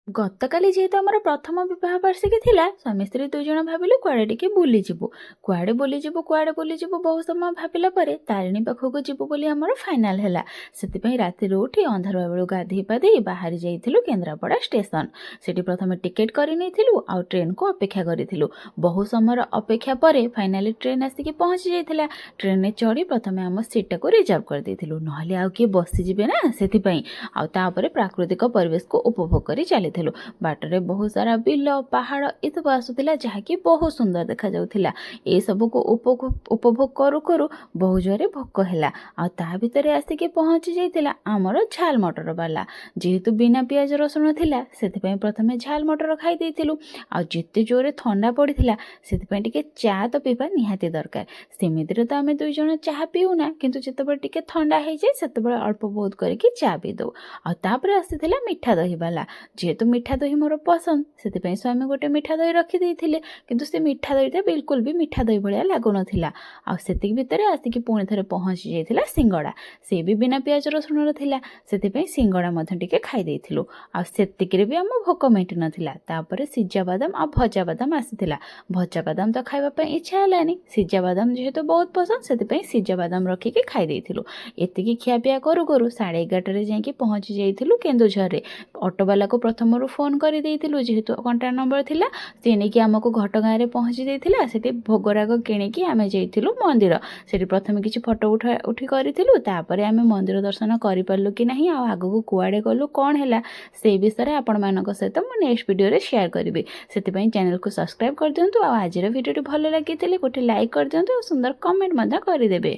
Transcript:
ଗତକାଲି ଯେହେତୁ ଆମର ପ୍ରଥମ ବିବାହ ବାର୍ଷିକୀ ଥିଲା, ସ୍ୱାମୀ ସ୍ତ୍ରୀ ଦୁଇ ଜଣ ଭାବିଲୁ କୁଆଡ଼େ ଟିକେ ବୁଲିଯିବୁ। କୁଆଡ଼େ ବୁଲିଯିବୁ ବହୁତ ସମୟ ଭାବିଲା ପରେ ତାରିଣୀ ପାଖକୁ ଯିବୁ ବୋଲି ଆମର ଫାଇନାଲ୍ ହେଲା। ସେଥିପାଇଁ ରାତିରୁ ଉଠି ଅନ୍ଧାରୁଆ ବେଳୁ ଗାଧେଇ ପାଧେଇ ବାହାରି ଯାଇଥିଲୁ କେନ୍ଦ୍ରାପଡ଼ା ଷ୍ଟେସନ। ସେଠି ପ୍ରଥମେ ଟିକେଟ୍ କରି ନେଇଥିଲୁ ଆଉ ଟ୍ରେନ୍କୁ ଅପେକ୍ଷା କରିଥିଲୁ। ବହୁ ସମୟର ଅପେକ୍ଷା ପରେ ଫାଇନାଲି ଟ୍ରେନ୍ ଆସିକି ପହଞ୍ଚି ଯାଇଥିଲା। ଟ୍ରେନ୍ରେ ଚଢ଼ି ପ୍ରଥମେ ଆମ ସିଟ୍ଟାକୁ ରିଜର୍ଭ କରିଦେଇଥିଲୁ, ନହେଲେ ଆଉ କିଏ ବସିଯିବେ ନା ସେଥିପାଇଁ। ଆଉ ତାପରେ ପ୍ରାକୃତିକ ପରିବେଶକୁ ଉପଭୋଗ କରି ଚାଲିଥିଲୁ। ବାଟରେ ବହୁତ ସାରା ବିଲ ପାହାଡ଼ ଏସବୁ ଆସୁଥିଲା, ଯାହାକି ବହୁତ ସୁନ୍ଦର ଦେଖାଯାଉଥିଲା। ଏସବୁକୁ ଉପଭୋଗ କରୁ କରୁ ବହୁ ଜୋରରେ ଭୋକ ହେଲା। ଆଉ ତା ଭିତରେ ଆସିକି ପହଞ୍ଚି ଯାଇଥିଲା ଆମର ଝାଲ ମଟର ବାଲା। ଯେହେତୁ ବିନା ପିଆଜ ରସୁଣ ଥିଲା, ସେଥିପାଇଁ ପ୍ରଥମେ ଝାଲ ମଟର ଖାଇ ଦେଇଥିଲୁ। ଆଉ ଯେତେ ଜୋରରେ ଥଣ୍ଡା ପଡ଼ିଥିଲା, ସେଥିପାଇଁ ଟିକେ ଚା ତ ପିଇବା ନିହାତି ଦରକାର। ସେମିତିରେ ତ ଆମେ ଦୁଇ ଜଣ ଚାହା ପିଉନା, କିନ୍ତୁ ଯେତେବେଳେ ଟିକେ ଥଣ୍ଡା ହେଇଯାଏ ସେତେବେଳେ ଅଳ୍ପ ବହୁତ କରିକି ଚା ପିଇ ଦେଉ। ଆଉ ତାପରେ ଆସିଥିଲା ମିଠା ଦହି ବାଲା। ଯେହେତୁ ମିଠା ଦହି ମୋର ପସନ୍ଦ, ସେଥିପାଇଁ ସ୍ୱାମୀ ଗୋଟେ ମିଠା ଦହି ରଖିଦେଇଥିଲେ। କିନ୍ତୁ ସେ ମିଠା ଦହିଟା ବିଲକୁଲ ବି ମିଠା ଦହି ଭଳିଆ ଲାଗୁନଥିଲା। ଆଉ ସେତିକି ଭିତରେ ଆସିକି ପୁଣି ଥରେ ପହଞ୍ଚି ଯାଇଥିଲା ସିଙ୍ଗଡ଼ା। ସେ ବି ବିନା ପିଆଜ ରସୁଣର ଥିଲା, ସେଥିପାଇଁ ସିଙ୍ଗଡ଼ା ମଧ୍ୟ ଟିକେ ଖାଇ ଦେଇଥିଲୁ। ଆଉ ସେତିକିରେ ବି ଆମ ଭୋକ ମେଣ୍ଟିନଥିଲା। ତାପରେ ସିଝା ବାଦାମ ଆଉ ଭଜା ବାଦାମ ଆସିଥିଲା। ଭଜା ବାଦାମ ତ ଖାଇବା ପାଇଁ ଇଚ୍ଛା ହେଲାନି, ସିଝା ବାଦାମ ଯେହେତୁ ବହୁତ ପସନ୍ଦ, ସେଥିପାଇଁ ସିଝା ବାଦାମ ରଖିକି ଖାଇ ଦେଇଥିଲୁ। ଏତିକି ଖିଆପିଆ କରୁ କରୁ 11:30ରେ ଯାଇକି ପହଞ୍ଚି ଯାଇଥିଲୁ କେନ୍ଦୁଝରରେ। ଅଟୋବାଲାକୁ ପ୍ରଥମରୁ ଫୋନ୍ କରିଦେଇଥିଲୁ, ଯେହେତୁ କଣ୍ଟାକ୍ଟ ନମ୍ବର ଥିଲା। ସେ ନେଇକି ଆମକୁ ଘଟଗାଁରେ ପହଞ୍ଚି ଦେଇଥିଲା। ସେଠି ଭୋଗରାଗ କିଣିକି ଆମେ ଯାଇଥିଲୁ ମନ୍ଦିର। ସେଠି ପ୍ରଥମେ କିଛି ଫଟୋ ଉଠି କରିଥିଲୁ। ତାପରେ ଆମେ ମନ୍ଦିର ଦର୍ଶନ କରିପାରିଲୁ କି ନାହିଁ, ଆଉ ଆଗକୁ କୁଆଡ଼େ ଗଲୁ, କ'ଣ ହେଲା, ସେଇ ବିଷୟରେ ଆପଣମାନଙ୍କ ସହିତ ମୁଁ ନେକ୍ସଟ ଭିଡ଼ିଓରେ ସେୟାର କରିବି। ସେଥିପାଇଁ ଚ୍ୟାନେଲକୁ ସବସ୍କ୍ରାଇବ୍ କରିଦିଅନ୍ତୁ। ଆଉ ଆଜିର ଭିଡ଼ିଓଟି ଭଲ ଲାଗିଥିଲେ ଗୋଟେ ଲାଇକ୍ କରିଦିଅନ୍ତୁ ଆଉ ସୁନ୍ଦର କମେଣ୍ଟ ମଧ୍ୟ କରିଦେବେ।